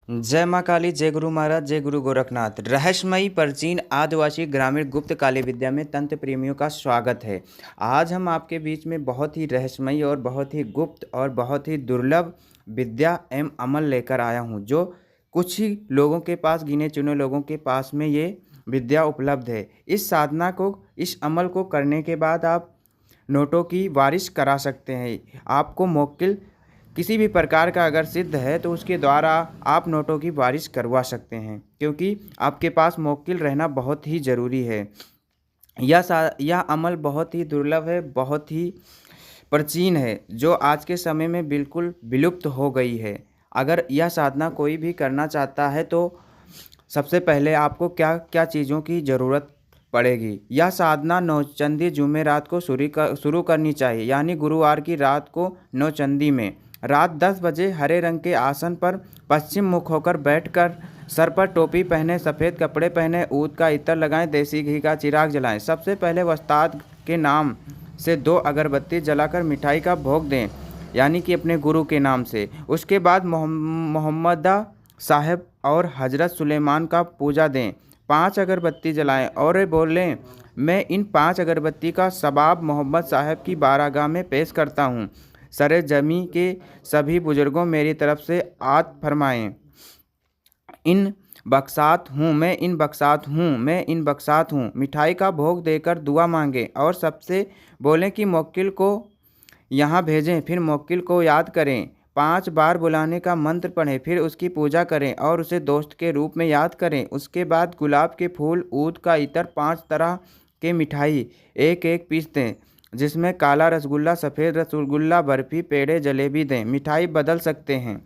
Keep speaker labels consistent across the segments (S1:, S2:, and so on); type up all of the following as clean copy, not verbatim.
S1: जय माँ काली, जय गुरु महाराज, जय गुरु गोरखनाथ। रहस्यमयी प्राचीन आदिवासी ग्रामीण गुप्त काली विद्या में तंत्र प्रेमियों का स्वागत है। आज हम आपके बीच में बहुत ही रहस्यमयी और बहुत ही गुप्त और बहुत ही दुर्लभ विद्या एवं अमल लेकर आया हूँ, जो कुछ ही लोगों के पास, गिने चुने लोगों के पास में ये विद्या उपलब्ध है। इस साधना को, इस अमल को करने के बाद आप नोटों की बारिश करा सकते हैं। आपको मौक्किल किसी भी प्रकार का अगर सिद्ध है तो उसके द्वारा आप नोटों की बारिश करवा सकते हैं, क्योंकि आपके पास मौक्किल रहना बहुत ही ज़रूरी है। यह अमल बहुत ही दुर्लभ है, बहुत ही प्राचीन है, जो आज के समय में बिल्कुल विलुप्त हो गई है। अगर यह साधना कोई भी करना चाहता है तो सबसे पहले आपको क्या क्या चीज़ों की ज़रूरत पड़ेगी। यह साधना नौचंदी जुमेरात को शुरू करनी चाहिए, यानी गुरुवार की रात को नौचंदी में रात 10 बजे हरे रंग के आसन पर पश्चिम मुख होकर बैठकर सर पर टोपी पहने, सफ़ेद कपड़े पहने, ऊद का इत्र लगाएं, देसी घी का चिराग जलाएं। सबसे पहले वस्ताद के नाम से 2 अगरबत्ती जलाकर मिठाई का भोग दें, यानी कि अपने गुरु के नाम से। उसके बाद मोहम्मदा साहब और हजरत सुलेमान का पूजा दें। 5 अगरबत्ती जलाएं और बोलें, मैं इन 5 अगरबत्ती का सबाब मोहम्मद साहब की बारगाह में पेश करता हूँ। सरे जमी के सभी बुजुर्गों मेरी तरफ से आत फरमाएं। इन बक्सात हूँ मैं, इन बक्सात हूँ मैं, इन बक्सात हूँ। मिठाई का भोग देकर दुआ मांगें और सबसे बोलें कि मौक्किल को यहाँ भेजें। फिर मौक्किल को याद करें, 5 बार बुलाने का मंत्र पढ़ें, फिर उसकी पूजा करें और उसे दोस्त के रूप में याद करें। उसके बाद गुलाब के फूल, ऊद का इत्र, 5 तरह के मिठाई एक एक पीस दें, जिसमें काला रसगुल्ला, सफ़ेद रसगुल्ला, बर्फ़ी, पेड़े, जलेबी दें। मिठाई बदल सकते हैं,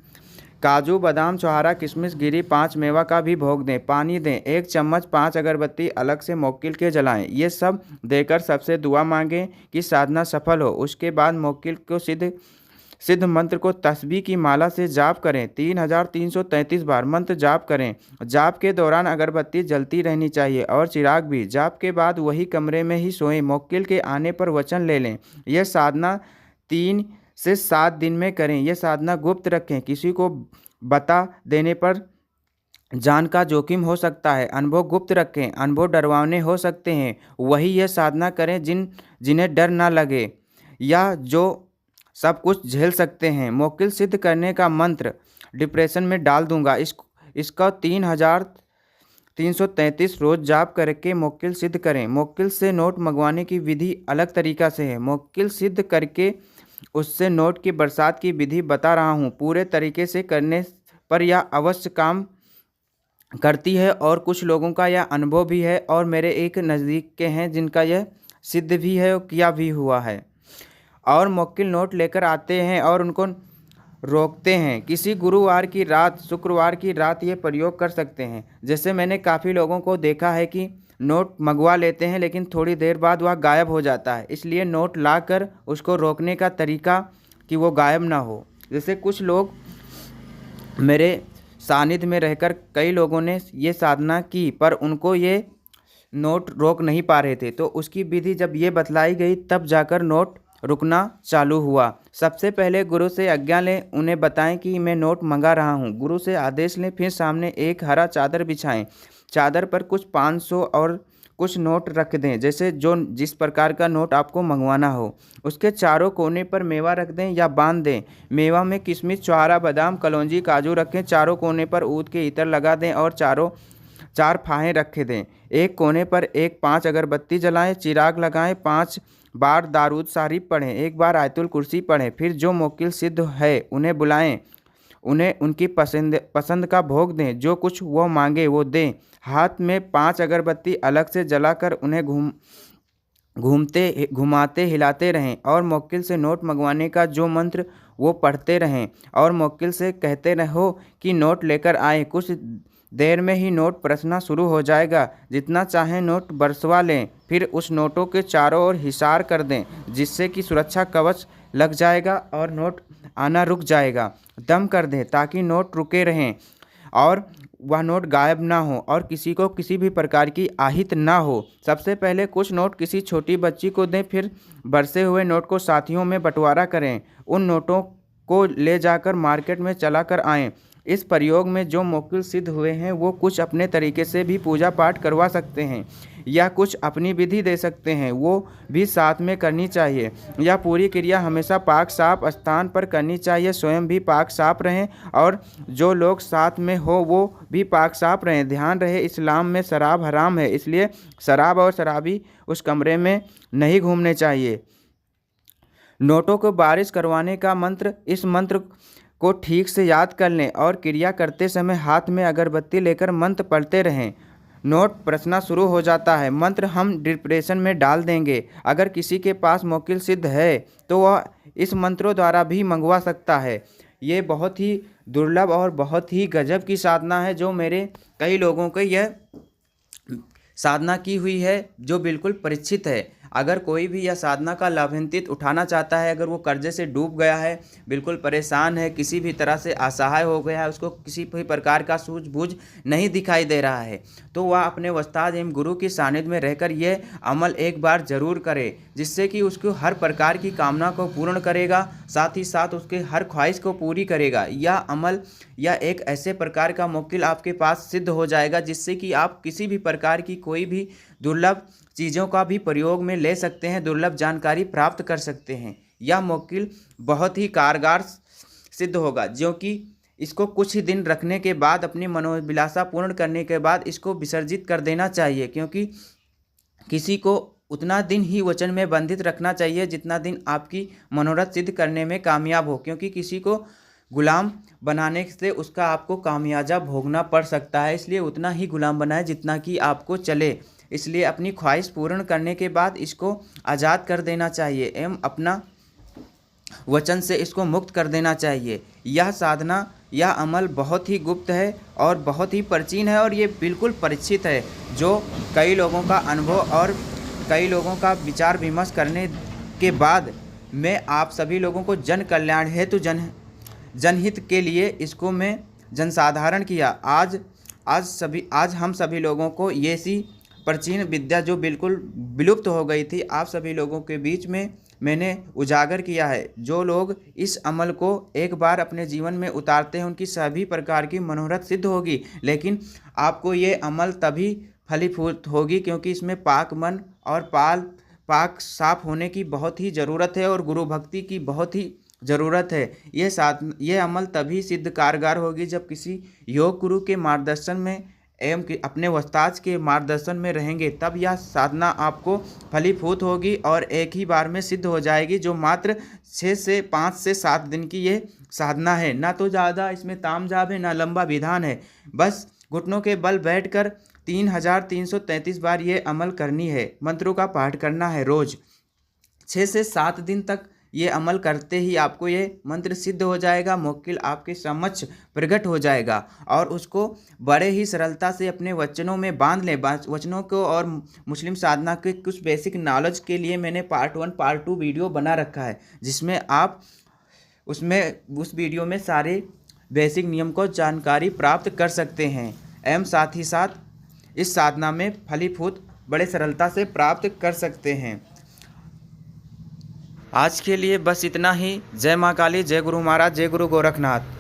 S1: काजू, बादाम, छुहारा, किशमिश, गिरी, 5 मेवा का भी भोग दें। पानी दें 1 चम्मच, 5 अगरबत्ती अलग से मौक्किल के जलाएं। ये सब देकर सबसे दुआ मांगें कि साधना सफल हो। उसके बाद मौक्किल को सिद्ध मंत्र को तस्बीह की माला से जाप करें। 3333 बार मंत्र जाप करें। जाप के दौरान अगरबत्ती जलती रहनी चाहिए और चिराग भी। जाप के बाद वही कमरे में ही सोएं। मौक्किल के आने पर वचन ले लें। यह साधना 3 से 7 दिन में करें। यह साधना गुप्त रखें, किसी को बता देने पर जान का जोखिम हो सकता है। अनुभव गुप्त रखें, अनुभव डरवाने हो सकते हैं। वही यह साधना करें जिन्हें डर ना लगे या जो सब कुछ झेल सकते हैं। मौक्किल सिद्ध करने का मंत्र डिप्रेशन में डाल दूंगा। इसका 3333 रोज जाप करके मौक्किल सिद्ध करें। मौक्किल से नोट मंगवाने की विधि अलग तरीका से है। मौक्किल सिद्ध करके उससे नोट की बरसात की विधि बता रहा हूँ। पूरे तरीके से करने पर यह अवश्य काम करती है और कुछ लोगों का यह अनुभव भी है और मेरे एक नज़दीक के हैं जिनका यह सिद्ध भी है और किया भी हुआ है। और मौक्किल नोट लेकर आते हैं और उनको रोकते हैं। किसी गुरुवार की रात, शुक्रवार की रात ये प्रयोग कर सकते हैं। जैसे मैंने काफ़ी लोगों को देखा है कि नोट मंगवा लेते हैं लेकिन थोड़ी देर बाद वह गायब हो जाता है। इसलिए नोट लाकर उसको रोकने का तरीका कि वो गायब ना हो। जैसे कुछ लोग मेरे सानिध्य में रहकर कई लोगों ने ये साधना की पर उनको ये नोट रोक नहीं पा रहे थे, तो उसकी विधि जब ये बतलाई गई तब जाकर नोट रुकना चालू हुआ। सबसे पहले गुरु से आज्ञा लें, उन्हें बताएं कि मैं नोट मंगा रहा हूँ। गुरु से आदेश लें, फिर सामने एक हरा चादर बिछाएं। चादर पर कुछ 500 और कुछ नोट रख दें, जैसे जिस प्रकार का नोट आपको मंगवाना हो। उसके चारों कोने पर मेवा रख दें या बांध दें। मेवा में किशमिश, छुहारा, बादाम, कलौंजी, काजू रखें। चारों कोने पर ऊद के इत्र लगा दें और 4 फाहे रखे दें। एक कोने पर 5 अगरबत्ती जलाएं, चिराग लगाएं, 5 बार दारूद शरीफ पढ़ें, 1 बार आयतुल कुर्सी पढ़ें। फिर जो मौक्किल सिद्ध है उन्हें बुलाएं, उन्हें उनकी पसंद का भोग दें, जो कुछ वो मांगे वो दें। हाथ में 5 अगरबत्ती अलग से जलाकर उन्हें घुमाते हिलाते रहें और मौक्किल से नोट मंगवाने का जो मंत्र वो पढ़ते रहें और मौक्किल से कहते रहो कि नोट लेकर आए। कुछ देर में ही नोट बरसना शुरू हो जाएगा। जितना चाहें नोट बरसवा लें। फिर उस नोटों के चारों ओर हिसार कर दें, जिससे कि सुरक्षा कवच लग जाएगा और नोट आना रुक जाएगा। दम कर दें ताकि नोट रुके रहें और वह नोट गायब ना हो और किसी को किसी भी प्रकार की আহিत ना हो। सबसे पहले कुछ नोट किसी छोटी बच्ची को दें, फिर बरसे हुए नोट को साथियों में बंटवारा करें। उन नोटों को ले जाकर मार्केट में चला कर आएँ। इस प्रयोग में जो मोक्किल सिद्ध हुए हैं वो कुछ अपने तरीके से भी पूजा पाठ करवा सकते हैं या कुछ अपनी विधि दे सकते हैं, वो भी साथ में करनी चाहिए। यह पूरी क्रिया हमेशा पाक साफ स्थान पर करनी चाहिए। स्वयं भी पाक साफ रहें और जो लोग साथ में हो वो भी पाक साफ रहें। ध्यान रहे इस्लाम में शराब हराम है, इसलिए शराब और शराबी उस कमरे में नहीं घूमने चाहिए। नोटों को बारिश करवाने का मंत्र, इस मंत्र को ठीक से याद कर लें और क्रिया करते समय हाथ में अगरबत्ती लेकर मंत्र पढ़ते रहें। नोट प्रश्न शुरू हो जाता है। मंत्र हम डिप्रेशन में डाल देंगे। अगर किसी के पास मोक्किल सिद्ध है तो वह इस मंत्रों द्वारा भी मंगवा सकता है। ये बहुत ही दुर्लभ और बहुत ही गजब की साधना है जो मेरे कई लोगों को यह साधना की हुई है जो बिल्कुल परीक्षित है। अगर कोई भी यह साधना का लाभान्वित उठाना चाहता है, अगर वो कर्जे से डूब गया है, बिल्कुल परेशान है, किसी भी तरह से असहाय हो गया है, उसको किसी भी प्रकार का सूझबूझ नहीं दिखाई दे रहा है, तो वह अपने उस्ताद एवं गुरु की सानिध्य में रहकर यह अमल एक बार जरूर करे, जिससे कि उसको हर प्रकार की कामना को पूर्ण करेगा, साथ ही साथ उसके हर ख्वाहिश को पूरी करेगा। यह अमल या एक ऐसे प्रकार का मोक्किल आपके पास सिद्ध हो जाएगा जिससे कि आप किसी भी प्रकार की कोई भी दुर्लभ चीज़ों का भी प्रयोग में ले सकते हैं, दुर्लभ जानकारी प्राप्त कर सकते हैं। यह मोक्किल बहुत ही कारगर सिद्ध होगा, जो कि इसको कुछ ही दिन रखने के बाद अपनी मनोभिलाषा पूर्ण करने के बाद इसको विसर्जित कर देना चाहिए, क्योंकि किसी को उतना दिन ही वचन में बंधित रखना चाहिए जितना दिन आपकी मनोरथ सिद्ध करने में कामयाब हो, क्योंकि किसी को गुलाम बनाने से उसका आपको खामियाजा भोगना पड़ सकता है। इसलिए उतना ही गुलाम बनाए जितना कि आपको चले। इसलिए अपनी ख्वाहिश पूर्ण करने के बाद इसको आज़ाद कर देना चाहिए एवं अपना वचन से इसको मुक्त कर देना चाहिए। यह साधना, यह अमल बहुत ही गुप्त है और बहुत ही प्राचीन है और ये बिल्कुल परीक्षित है, जो कई लोगों का अनुभव और कई लोगों का विचार विमर्श करने के बाद मैं आप सभी लोगों को जन कल्याण हेतु जनहित के लिए इसको मैं जनसाधारण किया। आज हम सभी लोगों को ये सी प्राचीन विद्या जो बिल्कुल विलुप्त हो गई थी, आप सभी लोगों के बीच में मैंने उजागर किया है। जो लोग इस अमल को एक बार अपने जीवन में उतारते हैं उनकी सभी प्रकार की मनोरथ सिद्ध होगी, लेकिन आपको ये अमल तभी फलीभूत होगी क्योंकि इसमें पाक मन और पाक साफ होने की बहुत ही ज़रूरत है और गुरु भक्ति की बहुत ही ज़रूरत है। ये अमल तभी सिद्ध कारगर होगी जब किसी योग गुरु के मार्गदर्शन में एवं कि अपने उस्ताद के मार्गदर्शन में रहेंगे, तब यह साधना आपको फलीभूत होगी और एक ही बार में सिद्ध हो जाएगी, जो मात्र 5 से 7 दिन की ये साधना है। ना तो ज़्यादा इसमें ताम झाम है, ना लंबा विधान है। बस घुटनों के बल बैठकर 3333 बार ये अमल करनी है। मंत्रों का पाठ करना है रोज़। 6 से 7 दिन तक ये अमल करते ही आपको ये मंत्र सिद्ध हो जाएगा। मोक्किल आपके समक्ष प्रकट हो जाएगा और उसको बड़े ही सरलता से अपने वचनों में बांध लें। वचनों को और मुस्लिम साधना के कुछ बेसिक नॉलेज के लिए मैंने पार्ट 1 पार्ट 2 वीडियो बना रखा है, जिसमें आप उस वीडियो में सारे बेसिक नियम को जानकारी प्राप्त कर सकते हैं एवं साथ ही साथ इस साधना में फलीभूत बड़े सरलता से प्राप्त कर सकते हैं। आज के लिए बस इतना ही। जय माँ काली, जय गुरु महाराज, जय गुरु गोरखनाथ।